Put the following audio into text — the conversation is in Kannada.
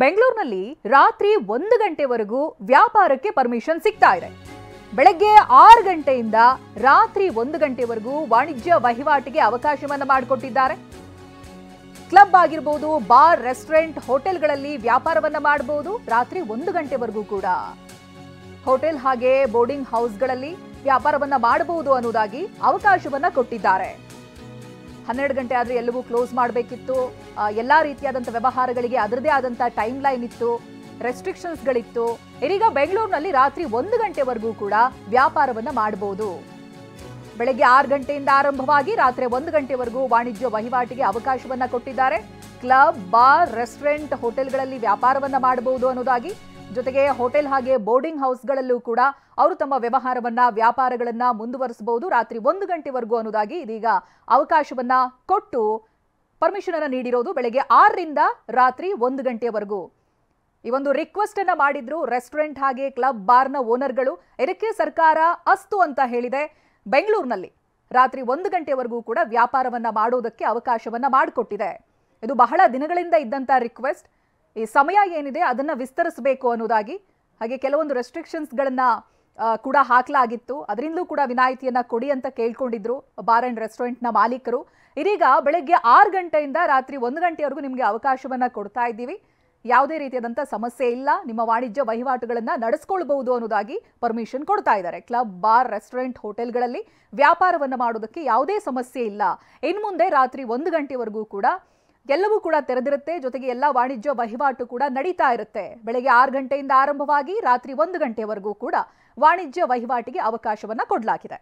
ಬೆಂಗಳೂರಿನಲ್ಲಿ ರಾತ್ರಿ 1 ಗಂಟೆವರೆಗೂ ವ್ಯಾಪಾರಕ್ಕೆ ಪರ್ಮಿಷನ್ ಸಿಗ್ತಾ ಇದೆ. ಬೆಳಗ್ಗೆ 6 ಗಂಟೆಯಿಂದ ರಾತ್ರಿ 1 ಗಂಟೆವರೆಗೂ ವಾಣಿಜ್ಯ ವಹಿವಾಟಿಗೆ ಅವಕಾಶವನ್ನ ಮಾಡಿಕೊಟ್ಟಿದ್ದಾರೆ. ಕ್ಲಬ್ ಆಗಿರಬಹುದು, ಬಾರ್, ರೆಸ್ಟೋರೆಂಟ್, ಹೋಟೆಲ್ಗಳಲ್ಲಿ ವ್ಯಾಪಾರವನ್ನ ಮಾಡಬಹುದು. ರಾತ್ರಿ 1 ಗಂಟೆವರೆಗೂ ಕೂಡ ಹೋಟೆಲ್ ಹಾಗೆ ಬೋರ್ಡಿಂಗ್ ಹೌಸ್ಗಳಲ್ಲಿ ವ್ಯಾಪಾರವನ್ನ ಮಾಡಬಹುದು ಅನ್ನೋದಾಗಿ ಅವಕಾಶವನ್ನ ಕೊಟ್ಟಿದ್ದಾರೆ. 12 ಗಂಟೆ ಆದ್ರೆ ಎಲ್ಲವೂ ಕ್ಲೋಸ್ ಮಾಡಬೇಕಿತ್ತು. ಎಲ್ಲಾ ರೀತಿಯಾದಂಥ ವ್ಯವಹಾರಗಳಿಗೆ ಅದರದೇ ಆದಂಥ ಟೈಮ್ ಲೈನ್ ಇತ್ತು, ರೆಸ್ಟ್ರಿಕ್ಷನ್ಸ್ಗಳಿತ್ತು. ಇದೀಗ ಬೆಂಗಳೂರಿನಲ್ಲಿ ರಾತ್ರಿ 1 ಗಂಟೆವರೆಗೂ ಕೂಡ ವ್ಯಾಪಾರವನ್ನ ಮಾಡಬಹುದು. ಬೆಳಗ್ಗೆ 6 ಗಂಟೆಯಿಂದ ಆರಂಭವಾಗಿ ರಾತ್ರಿ 1 ಗಂಟೆವರೆಗೂ ವಾಣಿಜ್ಯ ವಹಿವಾಟಿಗೆ ಅವಕಾಶವನ್ನ ಕೊಟ್ಟಿದ್ದಾರೆ. ಕ್ಲಬ್, ಬಾರ್, ರೆಸ್ಟೋರೆಂಟ್, ಹೋಟೆಲ್ಗಳಲ್ಲಿ ವ್ಯಾಪಾರವನ್ನ ಮಾಡಬಹುದು ಅನ್ನೋದಾಗಿ, ಜೊತೆಗೆ ಹೋಟೆಲ್ ಹಾಗೆ ಬೋರ್ಡಿಂಗ್ ಹೌಸ್ಗಳಲ್ಲೂ ಕೂಡ ಅವರು ತಮ್ಮ ವ್ಯವಹಾರವನ್ನ, ವ್ಯಾಪಾರಗಳನ್ನ ಮುಂದುವರಿಸಬಹುದು ರಾತ್ರಿ 1 ಗಂಟೆವರೆಗೂ ಅನ್ನೋದಾಗಿ ಇದೀಗ ಅವಕಾಶವನ್ನ ಕೊಟ್ಟು ಪರ್ಮಿಷನ್ ಅನ್ನ ನೀಡಿರೋದು. ಬೆಳಗ್ಗೆ 6ರಿಂದ ರಾತ್ರಿ 1 ಗಂಟೆವರೆಗೂ ಈ ಒಂದು ರಿಕ್ವೆಸ್ಟ್ ಅನ್ನ ಮಾಡಿದ್ರು ರೆಸ್ಟೋರೆಂಟ್ ಹಾಗೆ ಕ್ಲಬ್, ಬಾರ್ನ ಓನರ್ಗಳು. ಇದಕ್ಕೆ ಸರ್ಕಾರ ಅಸ್ತು ಅಂತ ಹೇಳಿದೆ. ಬೆಂಗಳೂರಿನಲ್ಲಿ ರಾತ್ರಿ 1 ಗಂಟೆವರೆಗೂ ಕೂಡ ವ್ಯಾಪಾರವನ್ನ ಮಾಡೋದಕ್ಕೆ ಅವಕಾಶವನ್ನ ಮಾಡಿಕೊಟ್ಟಿದೆ. ಇದು ಬಹಳ ದಿನಗಳಿಂದ ಇದ್ದಂತ ರಿಕ್ವೆಸ್ಟ್. ಈ ಸಮಯ ಏನಿದೆ ಅದನ್ನ ವಿಸ್ತರಿಸಬೇಕು ಅನ್ನೋದಾಗಿ, ಹಾಗೆ ಕೆಲವೊಂದು ರೆಸ್ಟ್ರಿಕ್ಷನ್ಸ್ಗಳನ್ನ ಕೂಡ ಹಾಕಲಾಗಿತ್ತು. ಅದರಿಂದಲೂ ಕೂಡ ವಿನಾಯಿತಿಯನ್ನ ಕೊಡಿ ಅಂತ ಕೇಳ್ಕೊಂಡಿದ್ರು ಬಾರ್ ಅಂಡ್ ರೆಸ್ಟೋರೆಂಟ್ನ ಮಾಲೀಕರು. ಇದೀಗ ಬೆಳಗ್ಗೆ 6 ಗಂಟೆಯಿಂದ ರಾತ್ರಿ 1 ಗಂಟೆವರೆಗೂ ನಿಮಗೆ ಅವಕಾಶವನ್ನ ಕೊಡ್ತಾ ಇದ್ದೀವಿ. ಯಾವುದೇ ರೀತಿಯಾದಂಥ ಸಮಸ್ಯೆ ಇಲ್ಲ, ನಿಮ್ಮ ವಾಣಿಜ್ಯ ವಹಿವಾಟುಗಳನ್ನ ನಡೆಸ್ಕೊಳ್ಬಹುದು ಅನ್ನೋದಾಗಿ ಪರ್ಮಿಷನ್ ಕೊಡ್ತಾ ಇದ್ದಾರೆ. ಕ್ಲಬ್, ಬಾರ್, ರೆಸ್ಟೋರೆಂಟ್, ಹೋಟೆಲ್ಗಳಲ್ಲಿ ವ್ಯಾಪಾರವನ್ನ ಮಾಡೋದಕ್ಕೆ ಯಾವುದೇ ಸಮಸ್ಯೆ ಇಲ್ಲ. ಇನ್ನು ಮುಂದೆ ರಾತ್ರಿ 1 ಗಂಟೆವರೆಗೂ ಕೂಡ ಎಲ್ಲವೂ ಕೂಡ ತೆರೆದಿರುತ್ತೆ. ಜೊತೆಗೆ ಎಲ್ಲ ವಾಣಿಜ್ಯ ವಹಿವಾಟು ಕೂಡ ನಡೀತಾ ಇರುತ್ತೆ. ಬೆಳಗ್ಗೆ 6 ಗಂಟೆಯಿಂದ ಆರಂಭವಾಗಿ ರಾತ್ರಿ 1 ಗಂಟೆವರೆಗೂ ಕೂಡ ವಾಣಿಜ್ಯ ವಹಿವಾಟಿಗೆ ಅವಕಾಶವನ್ನ ಕೊಡಲಾಗಿದೆ.